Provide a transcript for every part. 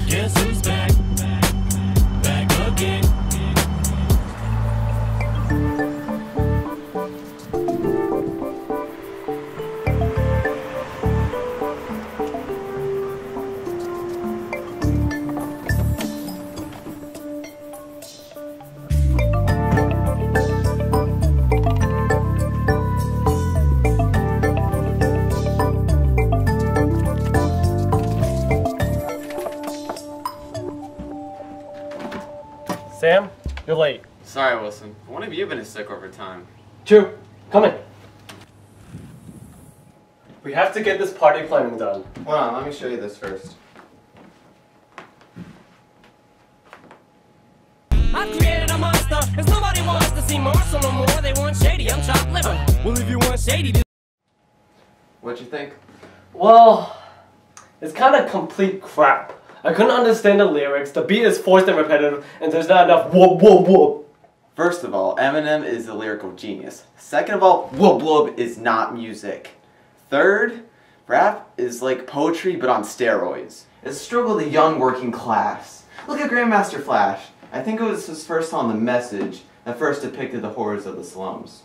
Guess who's back? Back again. Sam, you're late. Sorry, Wilson. When have you been sick over time? True. Come in. We have to get this party planning done. Hold on, let me show you this first. I created a monster, cause nobody wants to see Marshall no more. They want shady, I'm chopped liver. Well, if you want shady, What'd you think? Well, it's kind of complete crap. I couldn't understand the lyrics, the beat is forced and repetitive, and there's not enough whoop whoop whoop. First of all, Eminem is a lyrical genius. Second of all, whoop whoop is not music. Third, rap is like poetry but on steroids. It's a struggle of the young working class. Look at Grandmaster Flash. I think it was his first song, The Message, that first depicted the horrors of the slums.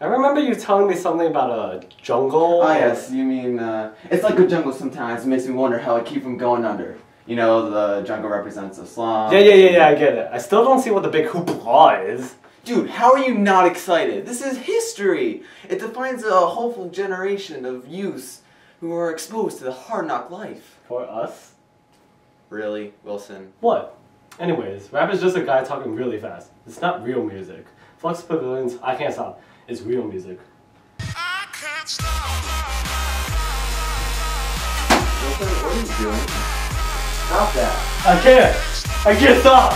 I remember you telling me something about a jungle. Oh yes, you mean, it's like a jungle sometimes. It makes me wonder how I keep from going under. You know, the jungle represents the slums. Yeah, I get it. I still don't see what the big hoopla is. Dude, how are you not excited? This is history! It defines a hopeful generation of youths who are exposed to the hard knock life. For us? Really, Wilson? What? Anyways, rap is just a guy talking really fast. It's not real music. Flux Pavilion's I Can't Stop is real music. I can't stop. Wilson, what are you doing? Stop that. I can't stop!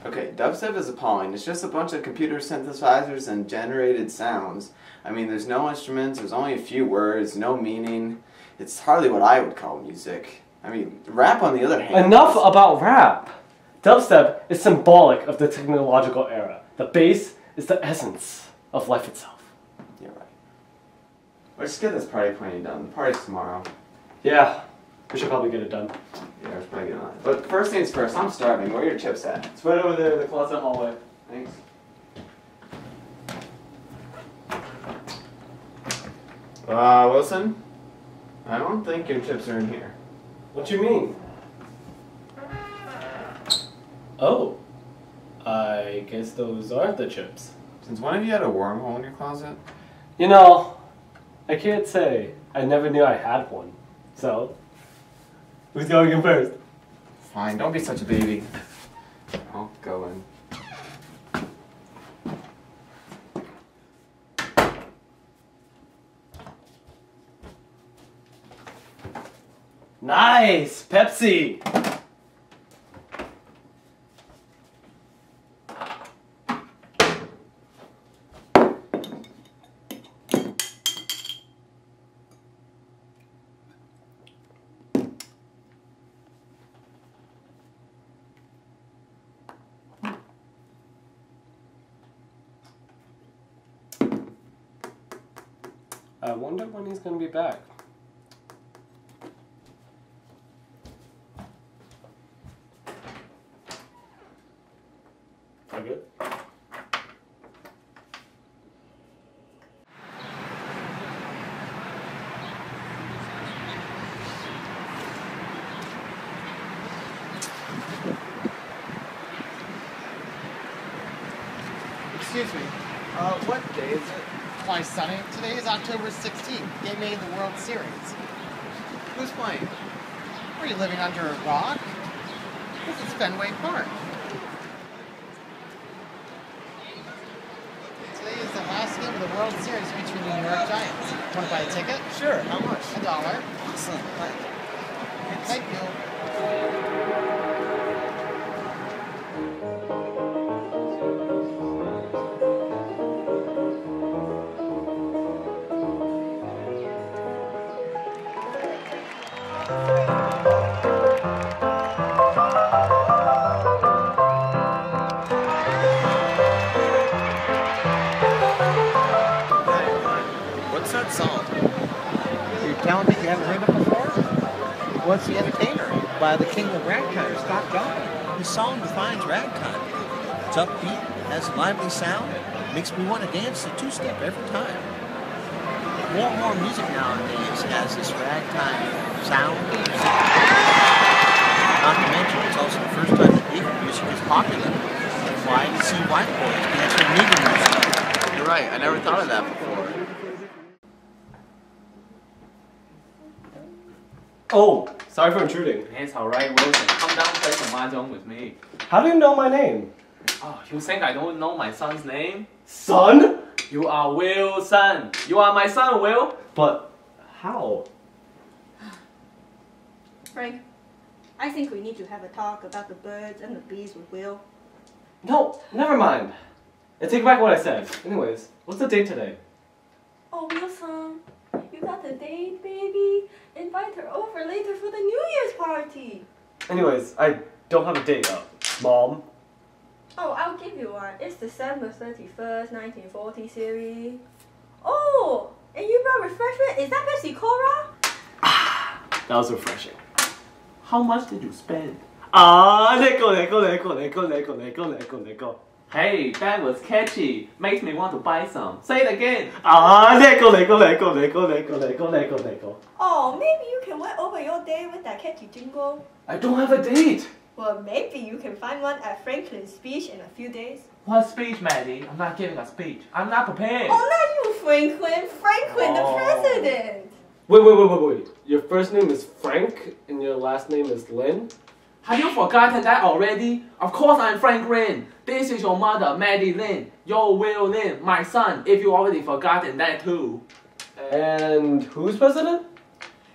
Okay, dubstep is appalling. It's just a bunch of computer synthesizers and generated sounds. I mean, there's no instruments, there's only a few words, no meaning. It's hardly what I would call music. I mean, rap on the other hand... Enough about rap! Dubstep is symbolic of the technological era. The bass is the essence of life itself. You're right. Let's get this party planning done. The party's tomorrow. Yeah, we should probably get it done. Yeah, let's probably get on it. But first things first, I'm starving. Where are your chips at? It's right over there in the closet hallway. Thanks. Wilson? I don't think your chips are in here. What you mean? Oh. I guess those are the chips. Since when have you had a wormhole in your closet? You know, I can't say. I never knew I had one. So, who's going in first? Fine, don't be such a baby. I'll go in. Nice! Pepsi! I wonder when he's gonna be back. Are you good? Excuse me, what day is it? Why, Sonny, today is October 16th. They made the World Series. Who's playing? Are you living under a rock? This is Fenway Park. Today is the last game of the World Series featuring the New York Giants. Want to buy a ticket? Sure, how much? $1. Excellent, Thank you. What's that song? You're telling me you haven't heard it before? What's the Entertainer by the king of ragtime, Scott Joplin. His song defines ragtime. It's upbeat, has a lively sound, makes me want to dance the two-step every time. More and more music nowadays has this ragtime sound. Not to mention, it's also the first time that Negro music is popular. That's why you see white boys dancing Negro music. You're right, I never thought of that before. Oh, sorry for intruding. It's alright, Wilson. Come down play some mahjong with me. How do you know my name? Oh, you think I don't know my son's name? Son? You are Wilson. You are my son, Will. But how? Frank, I think we need to have a talk about the birds and the bees with Will. No, never mind. I take back what I said. Anyways, what's the date today? Oh, Wilson, you got the date, baby. Invite her over later for the New Year's party. Anyways, I don't have a date up. Mom? Oh, I'll give you one. It's December 31st, 1940 series. Oh, and you brought refreshment? Is that Pepsi Cola? That was refreshing. How much did you spend? Nickel. Hey, that was catchy. Makes me want to buy some. Say it again. Nickel. Oh, maybe you can win over your day with that catchy jingle. I don't have a date. Well, maybe you can find one at Franklin's speech in a few days. What speech, Maddie? I'm not giving a speech. I'm not prepared. Oh, not you, Franklin. Franklin, Oh. the president. Wait. Your first name is Frank and your last name is Lynn? Have you forgotten that already? Of course I'm Frank Lin. This is your mother, Maddie Lin. Your Will Lin, my son, if you already forgotten that too. And who's president?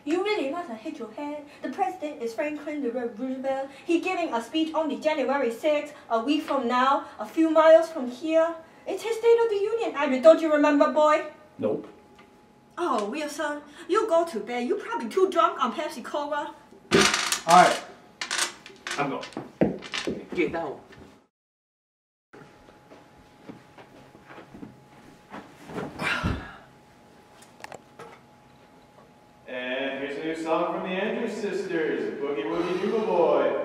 You really must have hit your head. The president is Franklin D. Roosevelt. He's giving a speech on the January 6th, a week from now, a few miles from here. It's his State of the Union address. Don't you remember, boy? Nope. Oh, Wilson, you go to bed. You're probably too drunk on Pepsi Cola. Alright. I'm going. Get down. And here's a new song from the Andrews Sisters, Boogie Woogie Bugle Boy.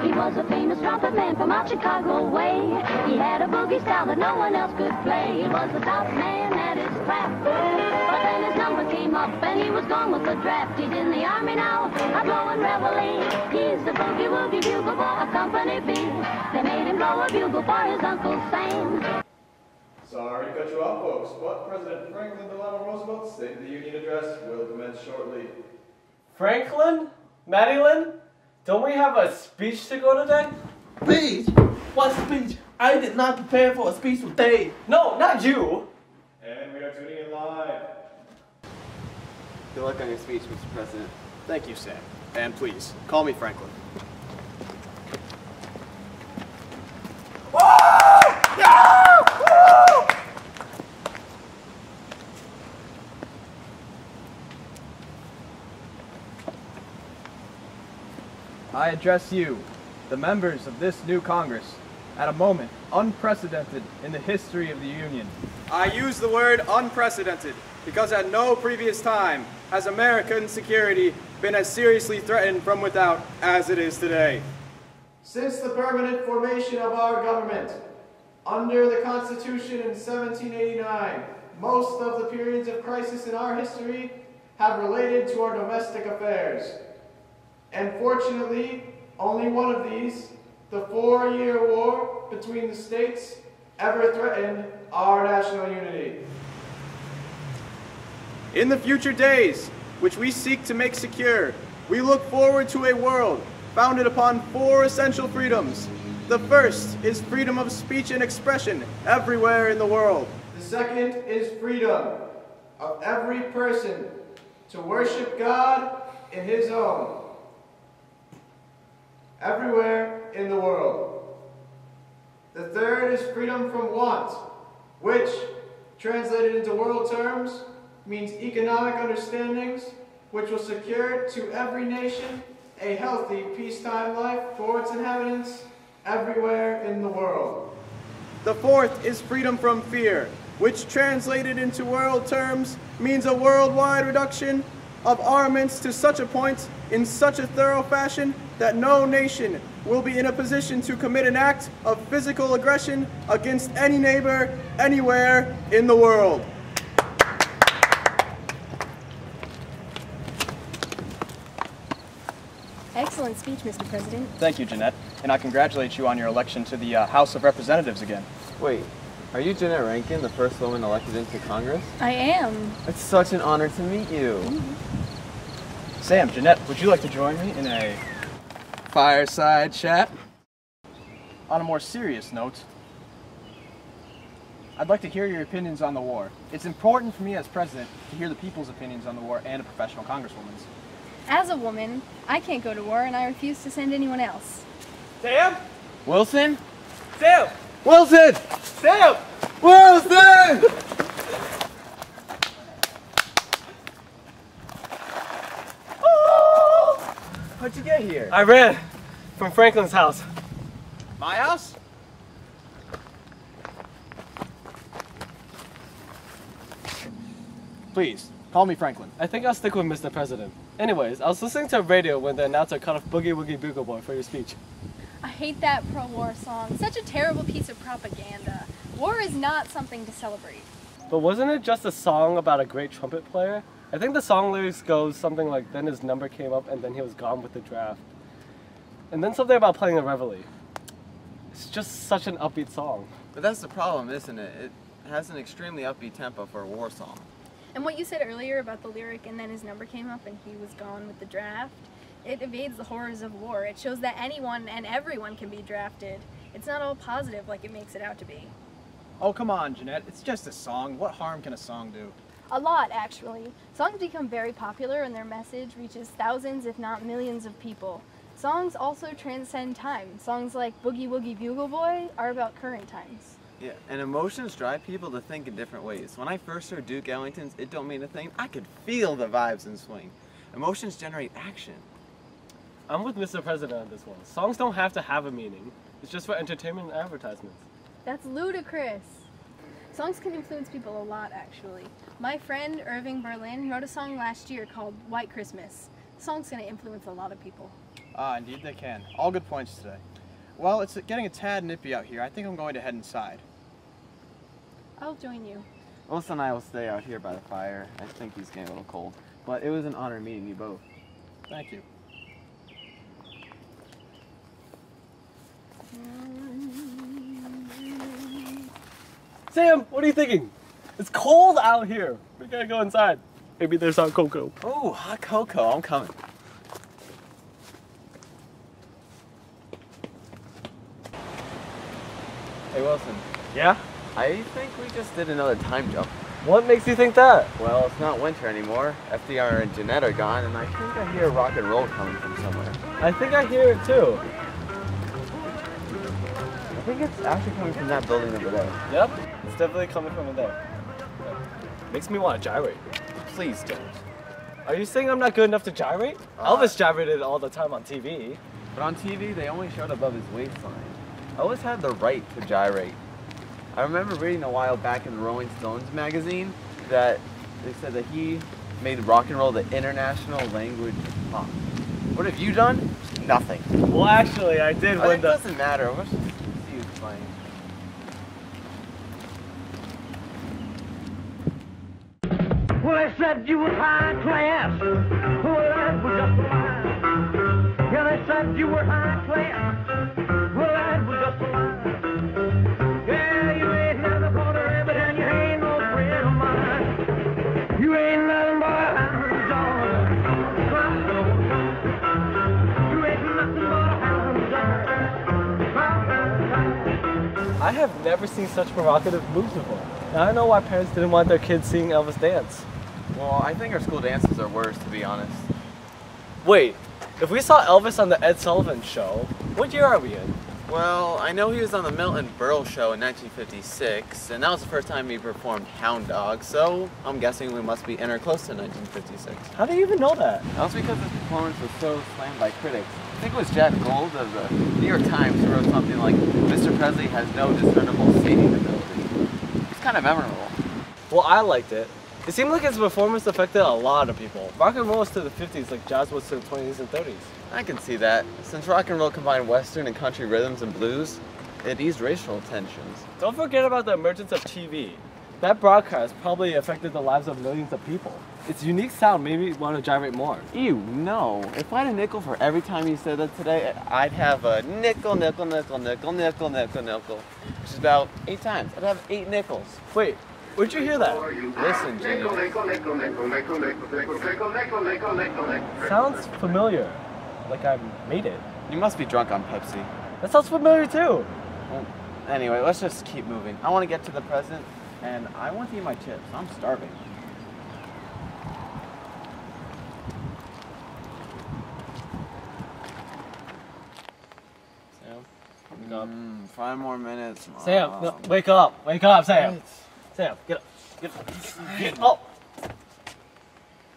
He was a famous trumpet man from out Chicago way. He had a boogie style that no one else could play. He was the top man at his craft. But then his number came up and he was gone with the draft. He's in the army now, a blowing reveille. He's the Boogie Woogie Bugle Boy of Company B. They made him blow a bugle for his Uncle Sam. Sorry to cut you off, folks, but President Franklin Delano Roosevelt's State of the Union address will commence shortly. Franklin? Madeline? Don't we have a speech to go today? Speech? What speech? I did not prepare for a speech today. No, not you. And we are tuning in live. Good luck on your speech, Mr. President. Thank you, Sam. And please, call me Franklin. I address you, the members of this new Congress, at a moment unprecedented in the history of the Union. I use the word unprecedented because at no previous time has American security been as seriously threatened from without as it is today. Since the permanent formation of our government, under the Constitution in 1789, most of the periods of crisis in our history have related to our domestic affairs. And fortunately, only one of these, the 4-year war between the states, ever threatened our national unity. In the future days, which we seek to make secure, we look forward to a world founded upon 4 essential freedoms. The first is freedom of speech and expression everywhere in the world. The second is freedom of every person to worship God in His own, everywhere in the world. The third is freedom from want, which, translated into world terms, means economic understandings which will secure to every nation a healthy peacetime life for its inhabitants everywhere in the world. The fourth is freedom from fear, which translated into world terms means a worldwide reduction of armaments to such a point, in such a thorough fashion, that no nation will be in a position to commit an act of physical aggression against any neighbor anywhere in the world. Excellent speech, Mr. President. Thank you, Jeanette, and I congratulate you on your election to the House of Representatives again. Wait, are you Jeanette Rankin, the first woman elected into Congress? I am. It's such an honor to meet you. Sam, Jeanette, would you like to join me in a fireside chat? On a more serious note, I'd like to hear your opinions on the war. It's important for me as president to hear the people's opinions on the war and a professional congresswoman's. As a woman, I can't go to war and I refuse to send anyone else. Sam? Wilson? Sam! Wilson! Sam! Wilson! How'd you get here? I ran from Franklin's house. My house? Please, call me Franklin. I think I'll stick with Mr. President. Anyways, I was listening to the radio when the announcer cut off Boogie Woogie Bugle Boy for your speech. I hate that pro-war song. Such a terrible piece of propaganda. War is not something to celebrate. But wasn't it just a song about a great trumpet player? I think the song lyrics goes something like, then his number came up and then he was gone with the draft. And then something about playing a reveille. It's just such an upbeat song. But that's the problem, isn't it? It has an extremely upbeat tempo for a war song. And what you said earlier about the lyric, and then his number came up and he was gone with the draft, it evades the horrors of war. It shows that anyone and everyone can be drafted. It's not all positive like it makes it out to be. Oh, come on, Jeanette. It's just a song. What harm can a song do? A lot, actually. Songs become very popular and their message reaches thousands, if not millions of people. Songs also transcend time. Songs like Boogie Woogie Bugle Boy are about current times. Yeah, and emotions drive people to think in different ways. When I first heard Duke Ellington's It Don't Mean a Thing, I could feel the vibes and swing. Emotions generate action. I'm with Mr. President on this one. Songs don't have to have a meaning. It's just for entertainment and advertisements. That's ludicrous. Songs can influence people a lot, actually. My friend Irving Berlin wrote a song last year called White Christmas. The song's going to influence a lot of people. Ah, indeed they can. All good points today. Well, it's getting a tad nippy out here. I think I'm going to head inside. I'll join you. Wilson and I will stay out here by the fire. I think he's getting a little cold. But it was an honor meeting you both. Thank you. Sam, what are you thinking? It's cold out here. We gotta go inside. Maybe there's hot cocoa. Oh, hot cocoa. I'm coming. Hey, Wilson. Yeah? I think we just did another time jump. What makes you think that? Well, it's not winter anymore. FDR and Jeanette are gone, and I think I hear rock and roll coming from somewhere. I think I hear it too. I think it's actually coming from that building over there. Yep, it's definitely coming from there. Makes me want to gyrate. Please don't. Are you saying I'm not good enough to gyrate? Elvis gyrated all the time on TV. But on TV, they only showed above his waistline. Elvis had the right to gyrate. I remember reading a while back in the Rolling Stones magazine that they said that he made rock and roll the international language of pop. What have you done? Nothing. Well, actually, I did when It doesn't matter. Let's just see who's playing. Well, they said you was high class. Well, that was just a lie. Yeah, they said you were high class. Well, that was just a lie. Yeah, you ain't never caught a rabbit and you ain't no friend of mine. You ain't nothing but a hound dog. You ain't nothing but a hound dog. I have never seen such provocative moves before. And I don't know why parents didn't want their kids seeing Elvis dance. Well, I think our school dances are worse, to be honest. Wait, if we saw Elvis on the Ed Sullivan Show, what year are we in? Well, I know he was on the Milton Berle Show in 1956, and that was the first time he performed Hound Dog, so I'm guessing we must be in or close to 1956. How do you even know that? That was because his performance was so slammed by critics. I think it was Jack Gold of the New York Times who wrote something like, Mr. Presley has no discernible singing ability. It's kind of memorable. Well, I liked it. It seemed like his performance affected a lot of people. Rock and roll was to the 50s like jazz was to the 20s and 30s. I can see that. Since rock and roll combined Western and country rhythms and blues, it eased racial tensions. Don't forget about the emergence of TV. That broadcast probably affected the lives of millions of people. Its unique sound made me want to gyrate more. Ew, no. If I had a nickel for every time you said that today, I'd have a nickel, nickel, nickel, nickel, nickel, nickel, nickel. Which is about 8 times. I'd have 8 nickels. Wait, where'd you hear that? Listen, Jimmy. Sounds familiar. Like I made it. You must be drunk on Pepsi. That sounds familiar too. Well, anyway, let's just keep moving. I want to get to the present, and I want to eat my chips. I'm starving. Wake up. 5 more minutes. Sam, no, wake up, Sam. What? Sam, get up, get up.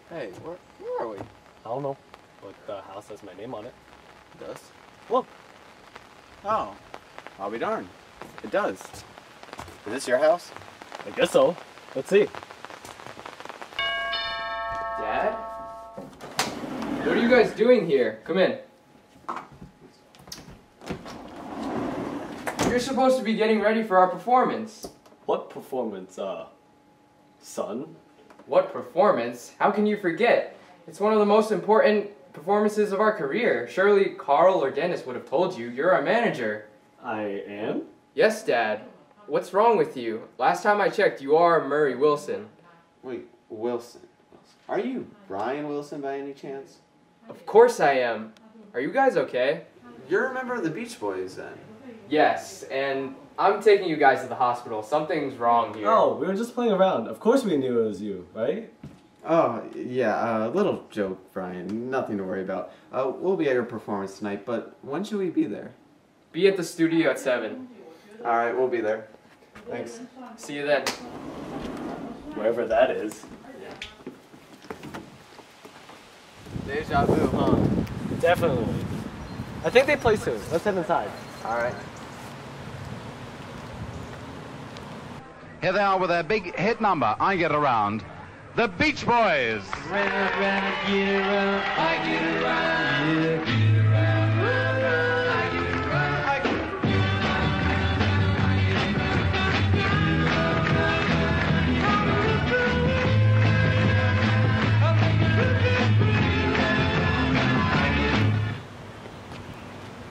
Hey, where are we? I don't know, but the house has my name on it. It does? Look. Oh, I'll be darned. It does. Is this your house? I guess so. Let's see. Dad? What are you guys doing here? Come in. You're supposed to be getting ready for our performance. What performance, son? What performance? How can you forget? It's one of the most important performances of our career. Surely Carl or Dennis would have told you. You're our manager. I am? Yes, Dad. What's wrong with you? Last time I checked, you are Murray Wilson. Wait, Wilson. Are you Brian Wilson by any chance? Of course I am. Are you guys okay? You're a member of the Beach Boys then? Yes, and I'm taking you guys to the hospital. Something's wrong here. Oh, we were just playing around. Of course we knew it was you, right? Oh, yeah, a little joke, Brian. Nothing to worry about. We'll be at your performance tonight, but when should we be there? Be at the studio at 7. Alright, we'll be there. Thanks. See you then. Wherever that is. Deja vu, huh? Definitely. I think they play soon. Let's head inside. Alright. Here they are with their big hit number, I Get Around. The Beach Boys.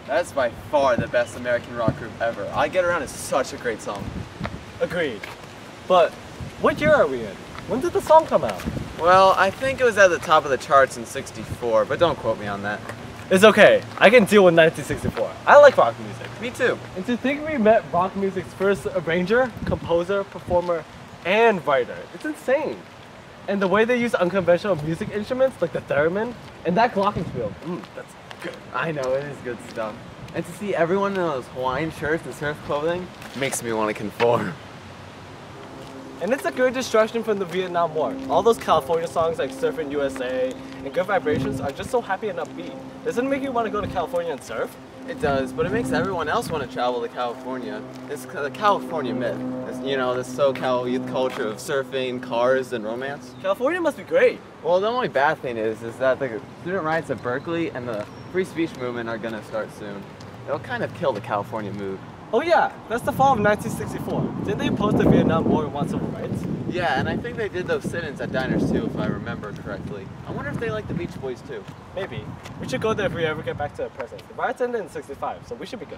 That's by far the best American rock group ever. I Get Around is such a great song. Agreed. But what year are we in? When did the song come out? Well, I think it was at the top of the charts in '64, but don't quote me on that. It's okay. I can deal with 1964. I like rock music. Me too. And to think we met rock music's first arranger, composer, performer, and writer. It's insane. And the way they use unconventional music instruments like the theremin and that glockenspiel. That's good. I know, it is good stuff. And to see everyone in those Hawaiian shirts and surf clothing makes me want to conform. And it's a good distraction from the Vietnam War. All those California songs like Surfin' USA and Good Vibrations are just so happy and upbeat. Doesn't it make you want to go to California and surf? It does, but it makes everyone else want to travel to California. It's the California myth. It's, you know, this SoCal youth culture of surfing, cars, and romance. California must be great. Well, the only bad thing is that the student riots at Berkeley and the free speech movement are going to start soon. It'll kind of kill the California mood. Oh yeah, that's the fall of 1964. Didn't they oppose the Vietnam War and want civil rights? Yeah, and I think they did those sit-ins at diners too, if I remember correctly. I wonder if they like the Beach Boys too. Maybe. We should go there if we ever get back to the present. The riots ended in '65, so we should be good.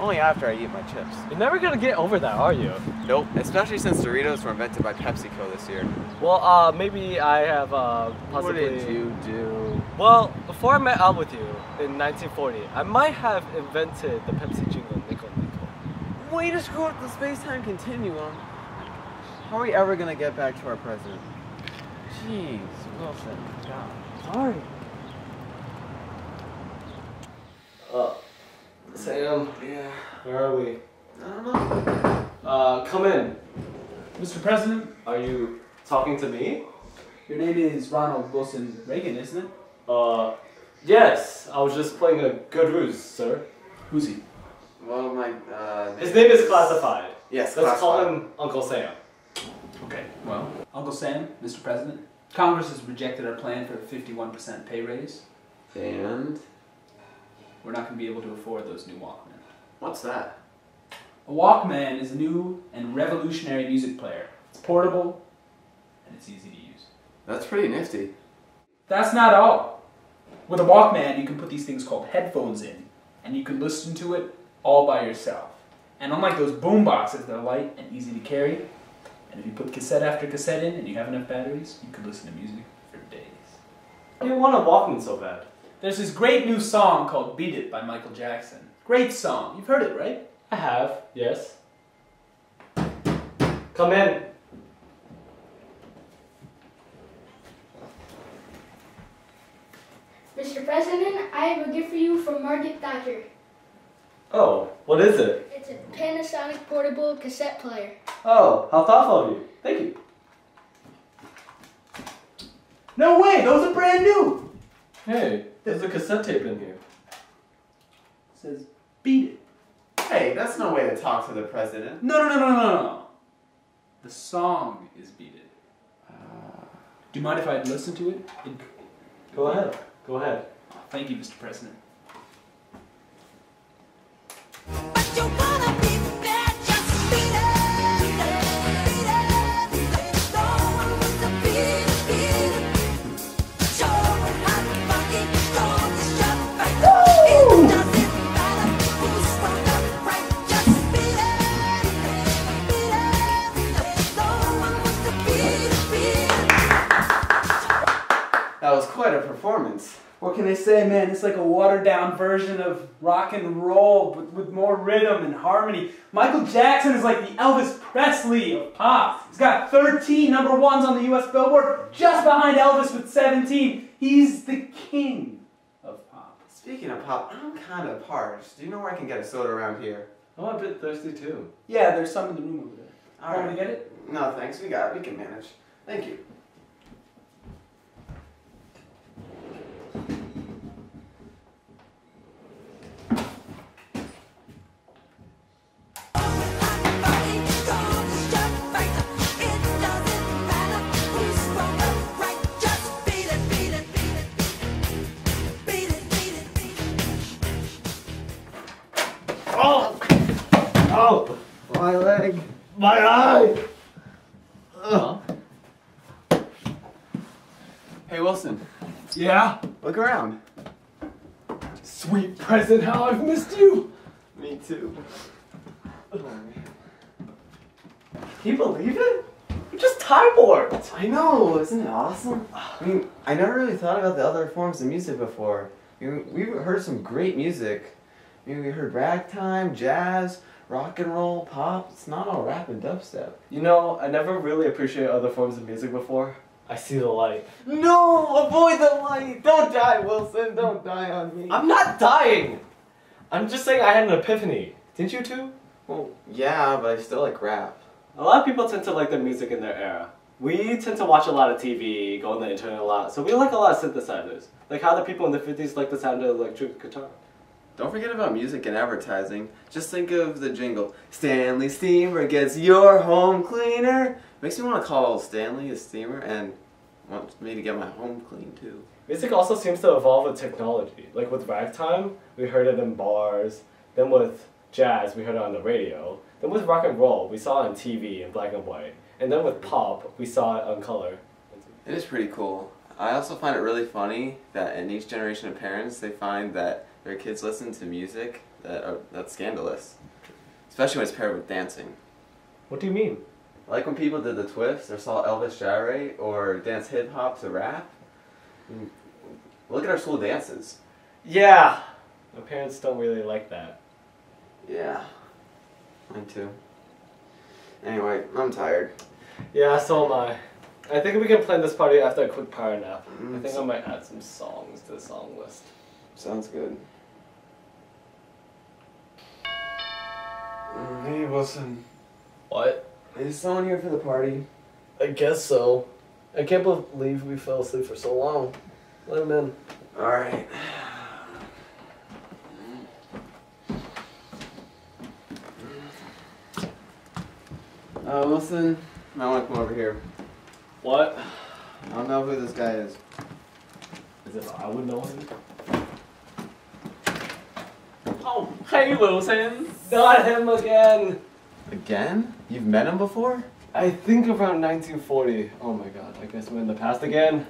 Only after I eat my chips. You're never gonna get over that, are you? Nope, especially since Doritos were invented by PepsiCo this year. Well, maybe I have, possibly... What did you do? Well, before I met up with you in 1940, I might have invented the Pepsi jingle, Nickel Nickel. Way to screw up the space-time continuum. How are we ever gonna get back to our president? Jeez, Wilson, God. Sorry. Sam. Yeah. Where are we? I don't know. Come in. Mr. President? Are you talking to me? Your name is Ronald Wilson Reagan, isn't it? Yes. I was just playing a good ruse, sir. Who's he? Well, His name is classified. Yes, Let's classified. call him Uncle Sam. Okay. Well, Uncle Sam, Mr. President, Congress has rejected our plan for a 51% pay raise. And? We're not going to be able to afford those new Walkmen. What's that? A Walkman is a new and revolutionary music player. It's portable, and it's easy to use. That's pretty nifty. That's not all. With a Walkman, you can put these things called headphones in, and you can listen to it all by yourself. And unlike those boom boxes, they're light and easy to carry. And if you put cassette after cassette in and you have enough batteries, you can listen to music for days. Why do you want a Walkman so bad? There's this great new song called Beat It by Michael Jackson. Great song. You've heard it, right? I have, yes. Come in. Mr. President, I have a gift for you from Margaret Thatcher. Oh, what is it? It's a Panasonic portable cassette player. Oh, how thoughtful of you. Thank you. No way, those are brand new. Hey, there's a cassette tape in here. It says, beat it. Hey, that's no way to talk to the president. No. The song is Beat It. Do you mind if I listen to it? Go ahead. Go ahead. Thank you, Mr. President. That was quite a performance. What can I say, man? It's like a watered-down version of rock and roll, but with more rhythm and harmony. Michael Jackson is like the Elvis Presley of pop. He's got 13 number ones on the U.S. Billboard, just behind Elvis with 17. He's the king of pop. Speaking of pop, I'm kind of parched. Do you know where I can get a soda around here? I'm a bit thirsty too. Yeah, there's some in the room over there. All right. Want to get it? No, thanks. We got it. We can manage. Thank you. Oh! My leg. My eye! Huh? Hey, Wilson. Yeah? Look around. Sweet present, how I've missed you! Me too. Can you believe it? We're just Time Lords! I know, isn't it awesome? I mean, I never really thought about the other forms of music before. I mean, we've heard some great music. I mean, we heard ragtime, jazz, rock and roll, pop. It's not all rap and dubstep. You know, I never really appreciated other forms of music before. I see the light. No! Avoid the light! Don't die, Wilson! Don't die on me. I'm not dying! I'm just saying I had an epiphany. Didn't you too? Well, yeah, but I still like rap. A lot of people tend to like their music in their era. We tend to watch a lot of TV, go on the internet a lot, so we like a lot of synthesizers. Like how the people in the 50s like the sound of electric guitar. Don't forget about music and advertising. Just think of the jingle. Stanley Steamer gets your home cleaner. Makes me want to call Stanley a steamer and wants me to get my home clean too. Music also seems to evolve with technology. Like with ragtime, we heard it in bars. Then with jazz, we heard it on the radio. Then with rock and roll, we saw it on TV in black and white. And then with pop, we saw it on color. It is pretty cool. I also find it really funny that in each generation of parents, they find that their kids listen to music that's scandalous. Especially when it's paired with dancing. What do you mean? Like when people did the twists or saw Elvis gyrate or dance hip-hop to rap. Look at our school dances. Yeah! My parents don't really like that. Yeah. Mine too. Anyway, I'm tired. Yeah, so am I. I think we can plan this party after a quick power nap. I think I might add some songs to the song list. Sounds good. Hey, Wilson. What? Is someone here for the party? I guess so. I can't believe we fell asleep for so long. Let him in. Alright. Wilson, I want to come over here. What? I don't know who this guy is. As if I would know him. Oh, hey Wilson! Got him again! Again? You've met him before? I think around 1940. Oh my god, I guess we're in the past again.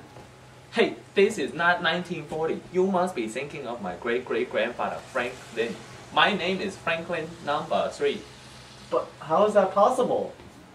Hey, this is not 1940. You must be thinking of my great-great-grandfather Franklin. My name is Franklin number 3. But how is that possible?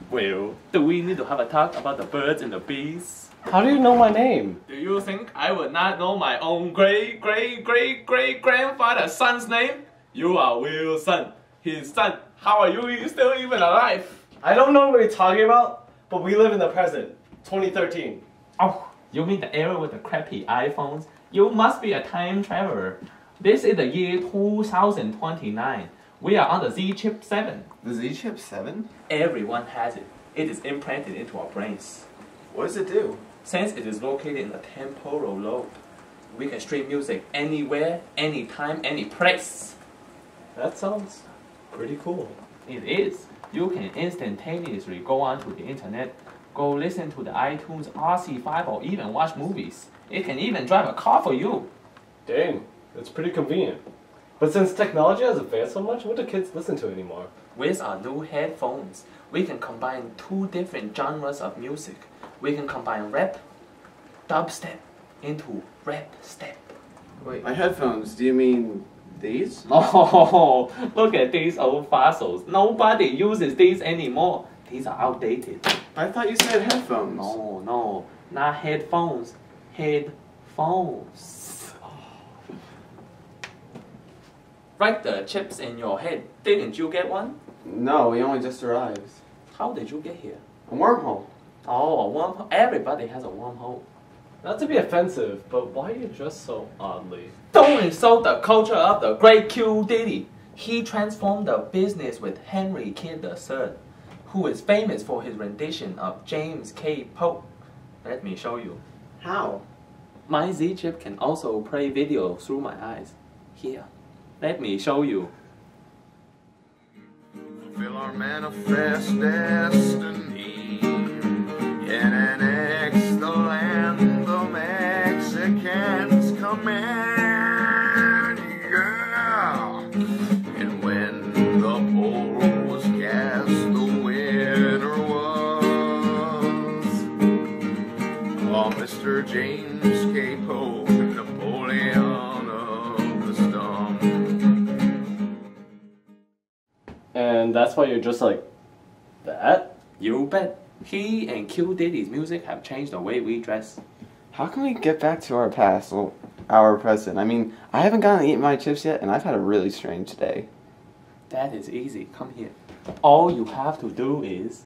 Well, do we need to have a talk about the birds and the bees? How do you know my name? Do you think I would not know my own great-great-great-great-grandfather's son's name? You are Wilson, his son. How are you still even alive? I don't know what you're talking about, but we live in the present, 2013. Oh, you mean the era with the crappy iPhones? You must be a time traveler. This is the year 2029. We are on the Z chip 7. The Z chip 7? Everyone has it. It is implanted into our brains. What does it do? Since it is located in the temporal lobe, we can stream music anywhere, anytime, any place. That sounds pretty cool. It is. You can instantaneously go onto the internet, go listen to the iTunes RC5 or even watch movies. It can even drive a car for you. Dang, that's pretty convenient. But since technology has advanced so much, what do kids listen to anymore? With our new headphones, we can combine 2 different genres of music. We can combine rap, dubstep into rap step. Wait, by headphones, do you mean these? Oh, look at these old fossils. Nobody uses these anymore. These are outdated. I thought you said headphones. No, not headphones. Headphones. Right, the chips in your head. Didn't you get one? No, we only just arrived. How did you get here? A wormhole. Oh, a wormhole. Everybody has a wormhole. Not to be offensive, but why are you dressed so oddly? Don't insult the culture of the great Q Diddy. He transformed the business with Henry Kidd III, who is famous for his rendition of James K. Polk. Let me show you. How? My Z chip can also play video through my eyes. Here, let me show you. Fulfill our manifest destiny and annex the land the Mexicans command. Yeah. And when the poll was cast, the winner was Mr. James K. Polk, Napoleon of the Stump. And that's why you're just like that? You bet. He and Q Diddy's music have changed the way we dress. How can we get back to our past, well, our present? I mean, I haven't gotten to eat my chips yet, and I've had a really strange day. That is easy. Come here. All you have to do is